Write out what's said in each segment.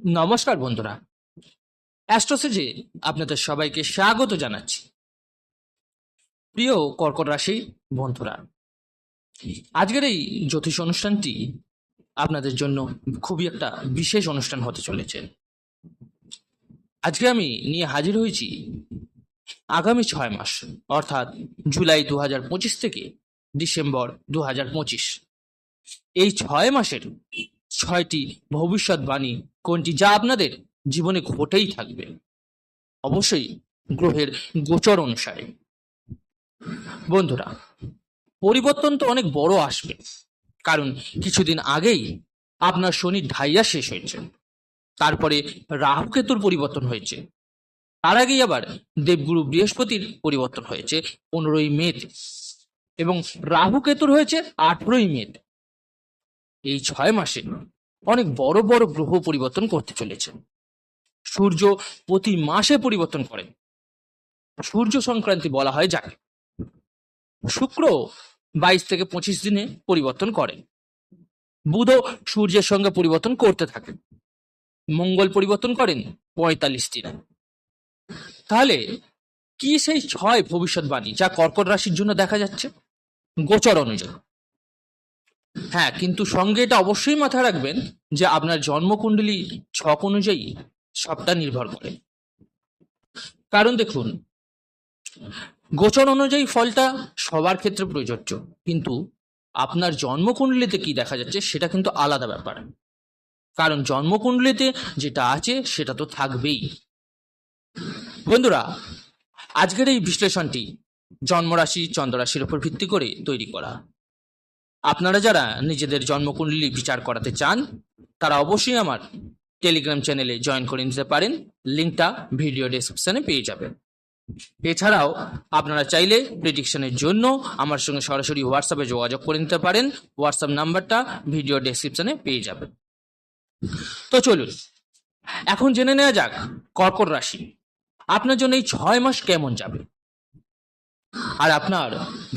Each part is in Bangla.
নমস্কার বন্ধুরা, অ্যাস্ট্রোসেজে আপনাদের সবাইকে স্বাগত জানাচ্ছি। প্রিয় কর্কট রাশি বন্ধুরা, আজকের এই জ্যোতিষ অনুষ্ঠানটি আপনাদের জন্য খুবই একটা বিশেষ অনুষ্ঠান হতে চলেছে। আজকে আমি নিয়ে হাজির হয়েছি আগামী 6 মাস অর্থাৎ জুলাই 2025 থেকে ডিসেম্বর 2025, এই 6 মাসের 6টি ভবিষ্যৎবাণী কোনটি, যা আপনাদের জীবনে ঘটেই থাকবে, অবশ্যই গ্রহের গোচর অনুসারে। বন্ধুরা, পরিবর্তন তো অনেক বড় আসবে, কারণ কিছুদিন আগেই আপনার শনি ঢাইয়া শেষ হয়েছে, তারপরে রাহু কেতুর পরিবর্তন হয়েছে, তার আগেই আবার দেবগুরু বৃহস্পতির পরিবর্তন হয়েছে 15ই মেতে, এবং রাহু কেতুর হয়েছে 18ই মেতে। এই 6 মাসে অনেক বড় বড় গ্রহ পরিবর্তন করতে চলেছে। সূর্য প্রতি মাসে পরিবর্তন করে, সূর্য সংক্রান্তি বলা হয় যাকে। শুক্র 22 থেকে 25 দিনে পরিবর্তন করে, বুধও সূর্যের সঙ্গে পরিবর্তন করতে থাকে, মঙ্গল পরিবর্তন করেন 45 দিনে। তাহলে কি সেই 6 ভবিষ্যৎবাণী যা কর্কট রাশির জন্য দেখা যাচ্ছে গোচর অনুযায়ী? হ্যাঁ, কিন্তু সঙ্গে এটা অবশ্যই মাথায় রাখবেন যে আপনার জন্মকুণ্ডলী ছক অনুযায়ী সবটা নির্ভর করে। কারণ দেখুন, গোচর অনুযায়ী ফলটা সবার ক্ষেত্রে প্রযোজ্য, কিন্তু আপনার জন্মকুণ্ডলীতে কি দেখা যাচ্ছে সেটা কিন্তু আলাদা ব্যাপার। কারণ জন্মকুণ্ডলীতে যেটা আছে সেটা তো থাকবেই। বন্ধুরা, আজকের এই বিশ্লেষণটি জন্মরাশি চন্দ্ররাশির উপর ভিত্তি করে তৈরি করা। আপনারা যারা নিজেদের জন্মকুণ্ডলী বিচার করাতে চান, তারা অবশ্যই আমার টেলিগ্রাম চ্যানেলে জয়েন করে নিতে পারেন, লিঙ্কটা ভিডিও ডেসক্রিপশনে পেয়ে যাবেন। এছাড়াও আপনারা চাইলে প্রেডিকশনের জন্য আমার সঙ্গে সরাসরি হোয়াটসঅ্যাপে যোগাযোগ করে নিতে পারেন, হোয়াটসঅ্যাপ নাম্বারটা ভিডিও ডেসক্রিপশনে পেয়ে যাবেন। তো চলুন এখন জেনে নেওয়া যাক কর্কট রাশি আপনার জন্য এই 6 মাস কেমন যাবে, আর আপনার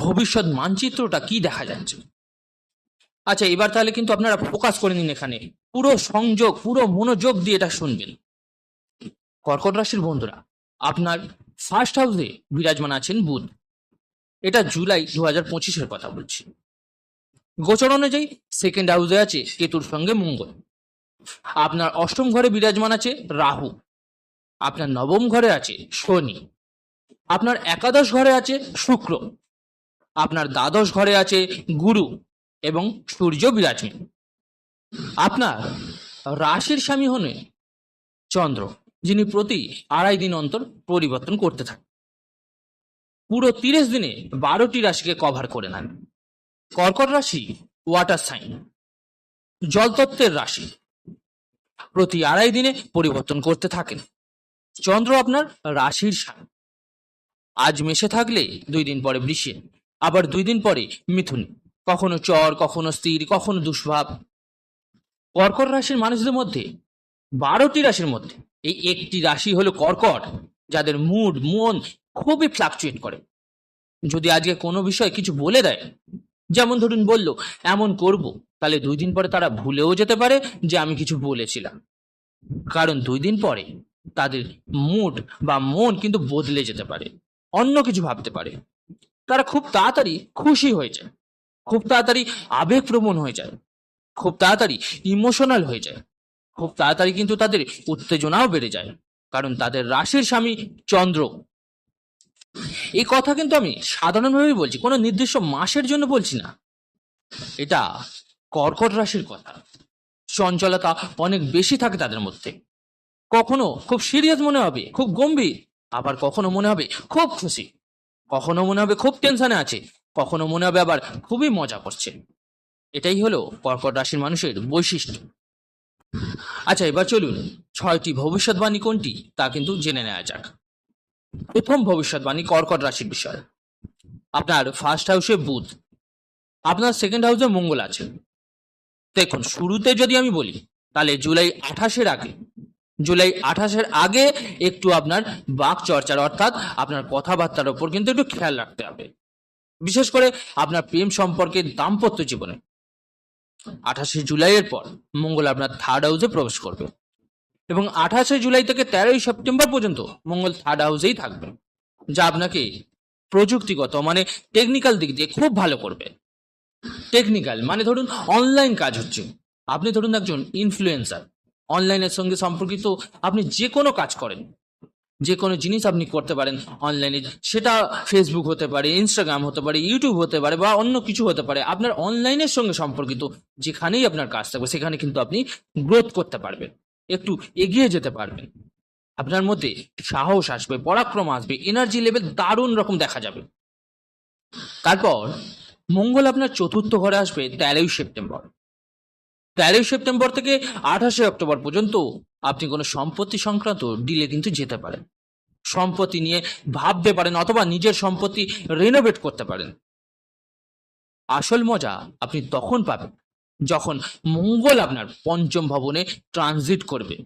ভবিষ্যৎ মানচিত্রটা কি দেখা যাচ্ছে। আচ্ছা, এবার তাহলে কিন্তু আপনারা ফোকাস করে নিন, এখানে পুরো সংযোগ, পুরো মনোযোগ দিয়ে এটা শুনবেন। কর্কট রাশির বন্ধুরা, আপনার ফার্স্ট হাউসে বিরাজমান আছেন বুধ। এটা জুলাই 2025-এর কথা বলছি। গোচর অনুযায়ী সেকেন্ড হাউসে আছে কেতুর সঙ্গে মঙ্গল। আপনার অষ্টম ঘরে বিরাজমান আছে রাহু। আপনার নবম ঘরে আছে শনি। আপনার একাদশ ঘরে আছে শুক্র। আপনার দ্বাদশ ঘরে আছে গুরু এবং সূর্য বিরাজমান। আপনার রাশির স্বামী হলেন চন্দ্র, যিনি প্রতি 2.5 দিন অন্তর পরিবর্তন করতে থাকেন। পুরো 30 দিনে 12টি রাশিকে কভার করে নেন। কর্কট রাশি ওয়াটার সাইন, জলতত্ত্বের রাশি, প্রতি 2.5 দিনে পরিবর্তন করতে থাকেন। চন্দ্র আপনার রাশির স্বামী, আজ মেষে থাকলে 2 দিন পরে বৃষে, আবার 2 দিন পরে মিথুনে, কখনো চর, কখনো স্থির, কখনো দুষ্ভাব। কর্কট রাশির মানুষদের মধ্যে 12টি রাশির মধ্যে এই একটি রাশি হলো কর্কট, যাদের মন খুবই ফ্লাকচুয়েট করে। যদি আজকে কোনো বিষয় কিছু বলে দেয়, যেমন ধরুন বলল এমন করব, তাহলে 2 দিন পরে তারা ভুলেও যেতে পারে যে আমি কিছু বলেছিলাম। কারণ 2 দিন পরে তাদের মুড বা মন কিন্তু বদলে যেতে পারে, অন্য কিছু ভাবতে পারে। তারা খুব তাড়াতাড়ি খুশি হয়ে যায়, খুব তাড়াতাড়ি আবেগপ্রবণ হয়ে যায়, খুব তাড়াতাড়ি ইমোশনাল হয়ে যায়, খুব তাড়াতাড়ি কিন্তু তাদের উত্তেজনাও বেড়ে যায়, কারণ তাদের রাশির স্বামী চন্দ্র। এই কথা কিন্তু আমি সাধারণভাবেই বলছি, কোনো নির্দিষ্ট মাসের জন্য বলছি না। এটা কর্কট রাশির কথা। চঞ্চলতা অনেক বেশি থাকে তাদের মধ্যে। কখনো খুব সিরিয়াস মনে হবে, খুব গম্ভীর, আবার কখনো মনে হবে খুব খুশি, কখনো মনে হবে খুব টেনশনে আছে, কখনো মনে হবে আবার খুবই মজা করছে। এটাই হলো কর্কট রাশির মানুষের বৈশিষ্ট্য। আচ্ছা, এবার চলুন 6টি ভবিষ্যৎবাণী কোনটি তা কিন্তু জেনে নেওয়া যাক। প্রথম ভবিষ্যৎবাণী কর্কট রাশির বিষয়। আপনার ফার্স্ট হাউসে বুধ, আপনার সেকেন্ড হাউসে মঙ্গল আছে। দেখুন, শুরুতে যদি আমি বলি তাহলে জুলাই 28-এর আগে একটু আপনার বাক চর্চার অর্থাৎ আপনার কথাবার্তার ওপর কিন্তু একটু খেয়াল রাখতে হবে, বিশেষ করে আপনার প্রেম সম্পর্কে, দাম্পত্য জীবনে। 28শে জুলাইয়ের পর মঙ্গল আপনার থার্ড হাউসে প্রবেশ করবে। এবং 28 জুলাই থেকে 13 সেপ্টেম্বর পর্যন্ত মঙ্গল থার্ড হাউসেই থাকবে, যা আপনাকে প্রযুক্তিগত মানে টেকনিক্যাল দিক দিয়ে খুব ভালো করবে। টেকনিক্যাল মানে ধরুন অনলাইন কাজ হচ্ছে, আপনি ধরুন একজন ইনফ্লুয়েন্সার, অনলাইনের সঙ্গে সম্পর্কিত আপনি যে কোনো কাজ করেন, যে কোনো জিনিস আপনি করতে পারেন অনলাইনে, সেটা ফেসবুক হতে পারে, ইনস্টাগ্রাম হতে পারে, ইউটিউব হতে পারে বা অন্য কিছু হতে পারে। আপনার অনলাইনের সঙ্গে সম্পর্কিত যেখানেই আপনার কাজ থাকবে সেখানে কিন্তু আপনি গ্রোথ করতে পারবেন, একটু এগিয়ে যেতে পারবেন। আপনার মধ্যে সাহস আসবে, পরাক্রম আসবে, এনার্জি লেভেল দারুণ রকম দেখা যাবে। তারপর মঙ্গল আপনার চতুর্থ ঘরে আসবে 13 সেপ্টেম্বর। 13 সেপ্টেম্বর থেকে 28 অক্টোবর পর্যন্ত আপনি কোনো সম্পত্তি সংক্রান্ত ডিলে কিন্তু যেতে পারেন, সম্পত্তি নিয়ে ভাবতে পারেন অথবা নিজের সম্পত্তি রেনোভেট করতে পারেন। আসল মজা আপনি তখন পাবেন যখন মঙ্গল আপনার পঞ্চম ভবনে ট্রানজিট করবে,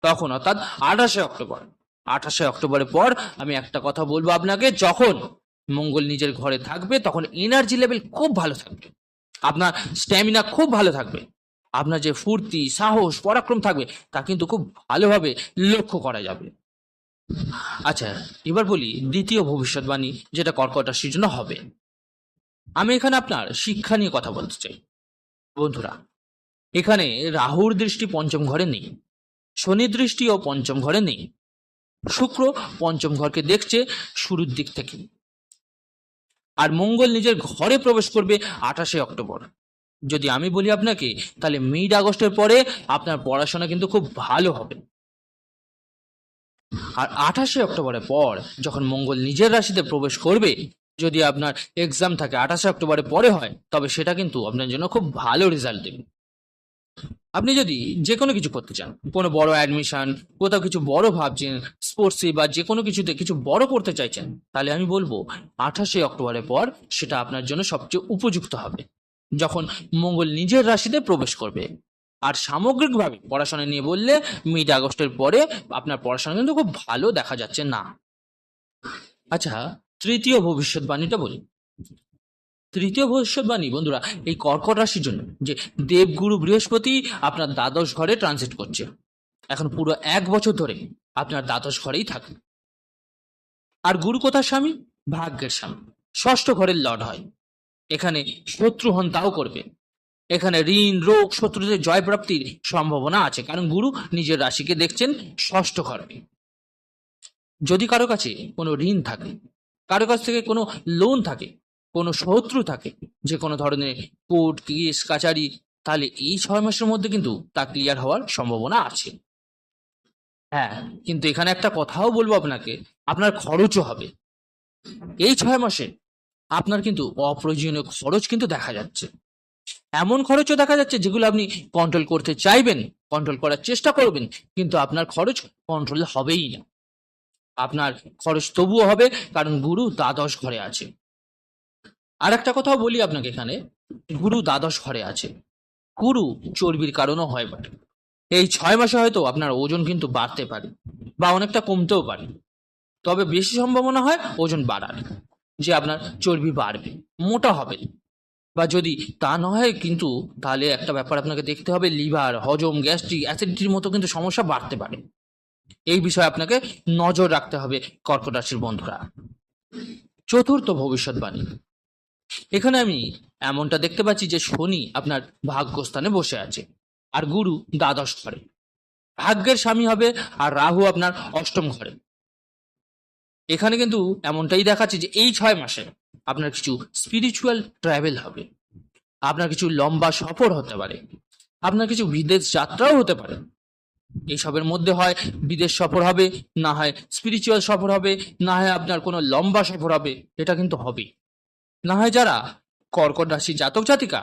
তখন অর্থাৎ 28 অক্টোবর। 28 অক্টোবরের পর আমি একটা কথা বলবো আপনাকে, যখন মঙ্গল নিজের ঘরে থাকবে তখন এনার্জি লেভেল খুব ভালো থাকবে, আপনার স্ট্যামিনা খুব ভালো থাকবে, আপনার যে ফুর্তি, সাহস, পরাক্রম থাকবে তা কিন্তু খুব ভালোভাবে লক্ষ্য করা যাবে। আচ্ছা, এবার বলি দ্বিতীয় ভবিষ্যৎবাণী, যেটা কর্কট রাশির জন্য হবে। আমি এখানে আপনার শিক্ষা নিয়ে কথা বলতে চাই। বন্ধুরা, এখানে রাহুর দৃষ্টি পঞ্চম ঘরে নেই, শনির দৃষ্টিও পঞ্চম ঘরে নেই, শুক্র পঞ্চম ঘরকে দেখছে শুরুর দিক থেকে, আর মঙ্গল নিজের ঘরে প্রবেশ করবে 28 অক্টোবর। যদি আমি বলি আপনাকে, তাহলে মিড আগস্টের পরে আপনার পড়াশোনা কিন্তু খুব ভালো হবে। আর 28 অক্টোবরের পর যখন মঙ্গল নিজের রাশিতে প্রবেশ করবে, যদি আপনার এক্সাম থাকে 28 অক্টোবরের পরে হয়, তবে সেটা কিন্তু আপনার জন্য খুব ভালো রেজাল্ট দেবে। আপনি যদি যে কোনো কিছু করতে চান, কোনো বড় অ্যাডমিশন, কোথাও কিছু বড় ভাবছেন, স্পোর্টসে বা যে কোনো কিছুতে কিছু বড় করতে চাইছেন, তাহলে আমি বলবো 28 অক্টোবরের পর সেটা আপনার জন্য সবচেয়ে উপযুক্ত হবে, যখন মঙ্গল নিজের রাশিতে প্রবেশ করবে। আর সামগ্রিকভাবে পড়াশোনা নিয়ে বললে মিড আগস্টের পরে আপনার পড়াশোনা কিন্তু খুব ভালো দেখা যাচ্ছে না। আচ্ছা, তৃতীয় ভবিষ্যৎবাণীটা বলি। তৃতীয় ভবিষ্যৎবাণী বন্ধুরা এই কর্কট রাশির জন্য, যে দেবগুরু বৃহস্পতি আপনার দ্বাদশ ঘরে ট্রানজিট করছে, এখন পুরো 1 বছর ধরে আপনার দ্বাদশ ঘরেই থাকবে। আর গুরু কোথার স্বামী? ভাগ্যের স্বামী, ষষ্ঠ ঘরের লর্ড হয়। এখানে শত্রু হন তাও করবে, এখানে ঋণ, রোগ, শত্রুদের জয় প্রাপ্তির সম্ভাবনা আছে, কারণ গুরু নিজের রাশিকে দেখছেন ষষ্ঠ ঘরে। যদি কারো কাছে কোনো ঋণ থাকে, কারো কাছ থেকে কোনো লোন থাকে, কোনো শত্রু থাকে, যে কোনো ধরনের কোর্ট কেস কাচারি, তাহলে এই 6 মাসের মধ্যে কিন্তু তা ক্লিয়ার হওয়ার সম্ভাবনা আছে। হ্যাঁ, কিন্তু এখানে একটা কথাও বলবো আপনাকে, আপনার খরচও হবে এই 6 মাসে। আপনার কিন্তু অপ্রয়োজনীয় খরচ কিন্তু দেখা যাচ্ছে, এমন খরচও দেখা যাচ্ছে যেগুলো আপনি কন্ট্রোল করতে চাইবেন, কন্ট্রোল করার চেষ্টা করবেন, কিন্তু আপনার খরচ কন্ট্রোল হবেই না। আপনার খরচ তবুও হবে, কারণ গুরু দ্বাদশ ঘরে আছে। আর একটা কথাও বলি আপনাকে, এখানে গুরু দ্বাদশ ঘরে আছে, গুরু চর্বির কারণও হয় পারে। এই 6 মাসে হয়তো আপনার ওজন কিন্তু বাড়তে পারে বা অনেকটা কমতেও পারে, তবে বেশি সম্ভাবনা হয় ওজন বাড়ার, যে আপনার চর্বি বাড়বে, মোটা হবে। বা যদি তা না হয় কিন্তু, তাহলে একটা ব্যাপার আপনাকে দেখতে হবে, লিভার, হজম, গ্যাস্ট্রিক, অ্যাসিডিটির মতো কিন্তু সমস্যা বাড়তে পারে। এই বিষয়ে আপনাকে নজর রাখতে হবে কর্কট রাশির বন্ধুরা। চতুর্থ ভবিষ্যৎবাণী, এখানে আমি এমনটা দেখতে পাচ্ছি যে শনি আপনার ভাগ্যস্থানে বসে আছে, আর গুরু দ্বাদশ ঘরে, ভাগ্যের স্বামী হবে, আর রাহু আপনার অষ্টম ঘরে। এখানে কিন্তু এমনটাই দেখাচ্ছে যে এই 6 মাসে আপনার কিছু স্পিরিচুয়াল ট্রাভেল হবে, আপনার কিছু লম্বা সফর হতে পারে, আপনার কিছু বিদেশ যাত্রাও হতে পারে। এইসবের মধ্যে হয় বিদেশ সফর হবে, না হয় স্পিরিচুয়াল সফর হবে, না হয় আপনার কোনো লম্বা সফর হবে, এটা কিন্তু হবে। না হয় যারা কর্কট রাশি জাতক জাতিকা,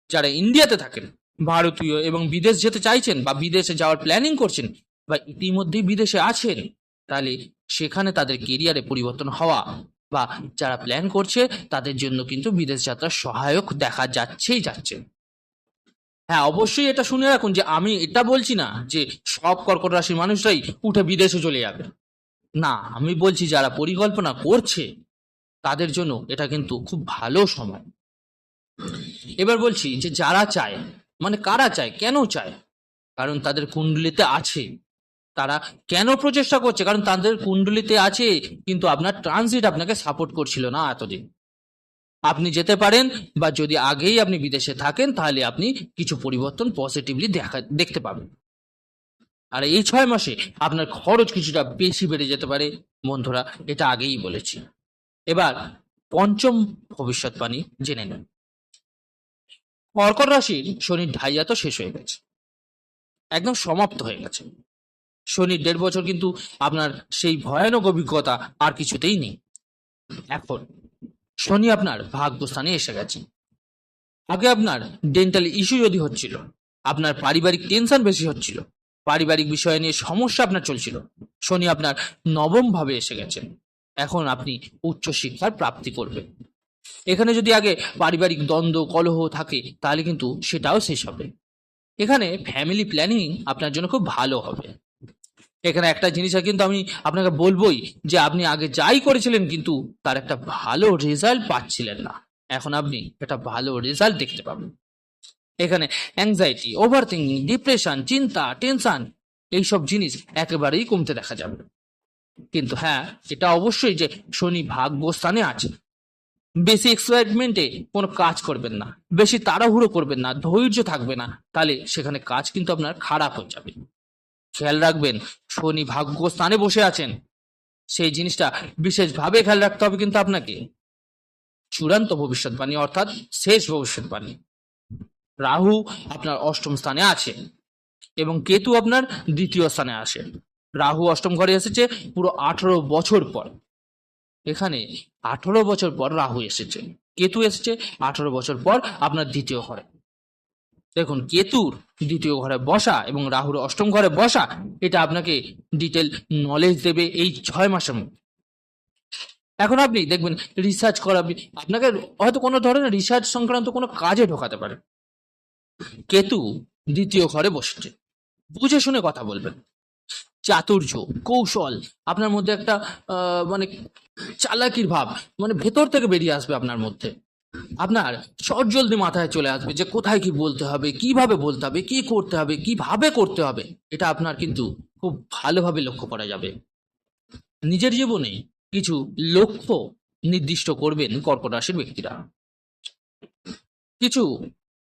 যারা ইন্ডিয়াতে থাকেন, ভারতীয় এবং বিদেশ যেতে চাইছেন বা বিদেশে যাওয়ার প্ল্যানিং করছেন বা ইতিমধ্যেই বিদেশে আছেন, তাহলে সেখানে তাদের কেরিয়ারে পরিবর্তন হওয়া বা যারা প্ল্যান করছে তাদের জন্য কিন্তু বিদেশ যাত্রা সহায়ক দেখা যাচ্ছেই যাচ্ছে। হ্যাঁ, অবশ্যই এটা শুনে রাখুন যে আমি এটা বলছি না যে সব কর্কট রাশির মানুষরাই উঠে বিদেশে চলে যাবে, না, আমি বলছি যারা পরিকল্পনা করছে তাদের জন্য এটা কিন্তু খুব ভালো সময়। এবার বলছি যে যারা চায়, মানে কারা চায়, কেন চায়, কারণ তাদের কুণ্ডলিতে আছে। তারা কেন প্রচেষ্টা করছে? কারণ তাদের কুণ্ডলিতে আছে, কিন্তু আপনার ট্রানজিট আপনাকে সাপোর্ট করছিল না এতদিন। আপনি যেতে পারেন, বা যদি আগেই আপনি বিদেশে থাকেন তাহলে আপনি কিছু পরিবর্তন পজিটিভলি দেখতে পাবেন। আর এই 6 মাসে আপনার খরচ কিছুটা বেশি বেড়ে যেতে পারে বন্ধুরা, এটা আগেই বলেছি। এবার পঞ্চম ভবিষ্যৎবাণী জেনে নেন। কর্কট রাশির শনির ঢাইয়া তো শেষ হয়ে গেছে, একদম সমাপ্ত হয়ে গেছে। শনির 1.5 বছর কিন্তু আপনার সেই ভয়ানক অভিজ্ঞতা আর কিছুতেই নেই। এখন শনি আপনার ভাগ্যস্থানে এসে গেছে। আগে আপনার ডেন্টাল ইস্যু যদি হচ্ছিল, আপনার পারিবারিক টেনশন বেশি হচ্ছিল, পারিবারিক বিষয় নিয়ে সমস্যা আপনার চলছিল, শনি আপনার নবম ভাবে এসে গেছেন। এখন আপনি উচ্চ শিক্ষার প্রাপ্তি করবেন। এখানে যদি আগে পারিবারিক দ্বন্দ্ব কলহ থাকে তাহলে কিন্তু সেটাও শেষ হবে। এখানে ফ্যামিলি প্ল্যানিং আপনার জন্য খুব ভালো হবে। এখানে একটা জিনিস কিন্তু আমি আপনাকে বলবোই যে আপনি আগে যাই করেছিলেন কিন্তু তার একটা ভালো রেজাল্ট পাচ্ছিলেন না, এখন আপনি একটা ভালো রেজাল্ট দেখতে পাবেন। এখানে অ্যাংজাইটি, ওভার থিঙ্কিং, ডিপ্রেশন, চিন্তা, টেনশন এইসব জিনিস একেবারেই কমতে দেখা যাবে। কিন্তু হ্যাঁ, এটা অবশ্যই যে শনি ভাগ্যস্থানে আছে। বেশি এক্সাইটমেন্টে কোনো কাজ করবেন না, বেশি তাড়াহুড়ো করবেন না, ধৈর্য থাকবে না, তাহলে সেখানে কাজ কিন্তু আপনার খারাপ হয়ে যাবে। খেয়াল রাখবেন, শনি ভাগ্যস্থানে বসে আছেন, সেই জিনিসটা বিশেষভাবে খেয়াল রাখতে হবে কিন্তু আপনাকে। চূড়ান্ত ভবিষ্যৎবাণী অর্থাৎ শেষ ভবিষ্যৎবাণী, রাহু আপনার অষ্টম স্থানে আছে এবং কেতু আপনার দ্বিতীয় স্থানে আসে। রাহু অষ্টম ঘরে এসেছে পুরো 18 বছর পর। এখানে 18 বছর পর রাহু এসেছে, কেতু এসেছে 18 বছর পর আপনার দ্বিতীয় ঘরে। দেখুন, কেতুর দ্বিতীয় ঘরে বসা এবং রাহুর অষ্টম ঘরে বসা, এটা আপনাকে ডিটেল নলেজ দেবে এই 6 মাসের মধ্যে। এখন আপনি দেখবেন রিসার্চ করাবে, আপনাকে হয়তো কোনো ধরনের রিসার্চ সংক্রান্ত কোনো কাজে ঢোকাতে পারে। কেতু দ্বিতীয় ঘরে বসেছে, বুঝে শুনে কথা বলবেন। চাতুর্য, কৌশল আপনার মধ্যে একটা মানে চালাকির ভাব মানে ভেতর থেকে বেরিয়ে আসবে আপনার মধ্যে। আপনার চটজলদি মাথায় চলে আসবে যে কোথায় কি বলতে হবে, কিভাবে বলতে হবে, কি করতে হবে, কিভাবে করতে হবে, এটা আপনার কিন্তু খুব ভালোভাবে লক্ষ্য করা যাবে। নিজের জীবনে কিছু লক্ষ্য নির্দিষ্ট করবেন কর্কট রাশির ব্যক্তিরা। কিছু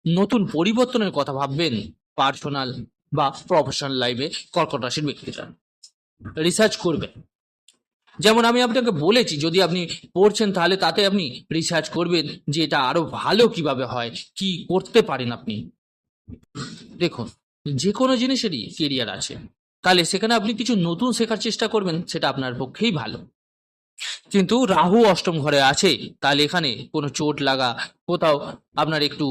নতুন পরিবর্তনের কথা ভাববেন পার্সোনাল বা প্রফেশনাল লাইফে কর্কট রাশির ব্যক্তিরা। রিসার্চ করবেন, যেমন আমি আপনাকে বলেছি, যদি আপনি পড়ছেন তাহলে তাতে আপনি রিসার্চ করবেন যে এটা আরো ভালো কিভাবে হয়, কি করতে পারেন আপনি। দেখুন, যে কোনো জিনিসেরই কেরিয়ার আছে, তাহলে সেখানে আপনি কিছু নতুন শেখার চেষ্টা করবেন, সেটা আপনার পক্ষেই ভালো। কিন্তু রাহু অষ্টম ঘরে আছে, তাহলে এখানে কোনো চোট লাগা, কোথাও আপনার একটু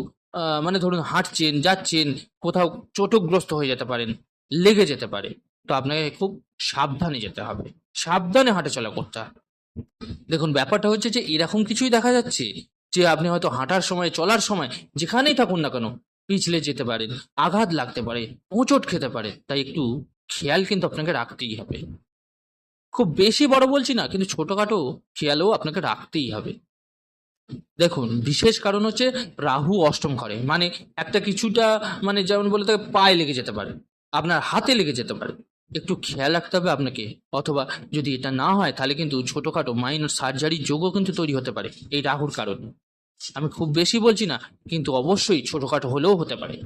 মানে ধরুন হাঁটছেন যাচ্ছেন, কোথাও চোটগ্রস্ত হয়ে যেতে পারেন, লেগে যেতে পারে। তো আপনাকে খুব সাবধানে যেতে হবে, সাবধানে হাঁটাচলা করতে হবে। দেখুন, ব্যাপারটা হচ্ছে যে এরকম কিছুই দেখা যাচ্ছে যে আপনি হয়তো হাঁটার সময়, চলার সময়, যেখানেই থাকুন না কেন, পিছলে যেতে পারেন, আঘাত লাগতে পারে, হোঁচট খেতে পারে। তাই একটু খেয়াল কিন্তু আপনাকে রাখতেই হবে। খুব বেশি বড় বলছি না, কিন্তু ছোটখাটো খেয়ালও আপনাকে রাখতেই হবে। দেখুন, বিশেষ কারণ হচ্ছে রাহু অষ্টম ঘরে, মানে একটা কিছুটা মানে যেমন বলে তাকে পায়ে লেগে যেতে পারে, আপনার হাতে লেগে যেতে পারে, একটু খেয়াল রাখতে হবে আপনাকে। অথবা যদি এটা না হয় তাহলে কিন্তু ছোটখাটো মাইনর সার্জারির যোগও কিন্তু তৈরি হতে পারে এই রাহুর কারণে। আমি খুব বেশি বলছি না, কিন্তু অবশ্যই ছোটখাটো হলেও হতে পারে।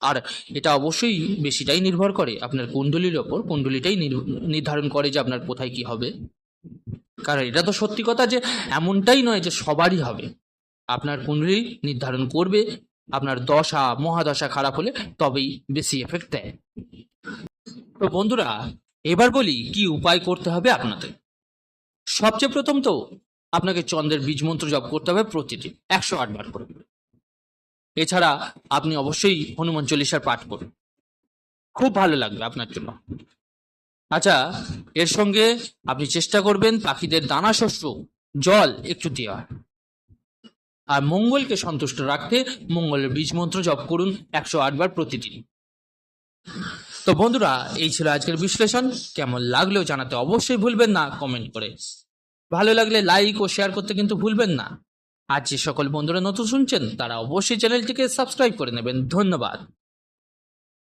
আর এটা অবশ্যই বেশিটাই নির্ভর করে আপনার কুণ্ডলীর ওপর। কুণ্ডলীটাই নির্ধারণ করে যে আপনার কোথায় কি হবে। কারণ এটা তো সত্যি কথা যে এমনটাই নয় যে সবারই হবে, আপনার কুণ্ডলী নির্ধারণ করবে। আপনার দশা মহাদশা খারাপ হলে তবেই বেশি এফেক্ট দেয়। তো বন্ধুরা, এবার বলি কি উপায় করতে হবে আপনাদের। সবচেয়ে প্রথম তো আপনাকে চন্দ্রের বীজ মন্ত্র জপ করতে হবে প্রতিদিন 108 বার করে। এছাড়া আপনি অবশ্যই হনুমান চল্লিশার পাঠ করুন, খুব ভালো লাগবে আপনার জন্য। আচ্ছা, এর সঙ্গে আপনি চেষ্টা করবেন পাখিদের দানা শস্য জল একটু দেওয়া। আর মঙ্গলকে সন্তুষ্ট রাখতে মঙ্গলের বীজ মন্ত্র জপ করুন 108 বার প্রতিদিন। তো বন্ধুরা, এই ছিল আজকের বিশ্লেষণ। কেমন লাগলেও জানাতে অবশ্যই ভুলবেন না কমেন্ট করে। ভালো লাগলে লাইক ও শেয়ার করতে কিন্তু ভুলবেন না। আর যে সকল বন্ধুরা নতুন শুনছেন তারা অবশ্যই চ্যানেলটিকে সাবস্ক্রাইব করে নেবেন। ধন্যবাদ।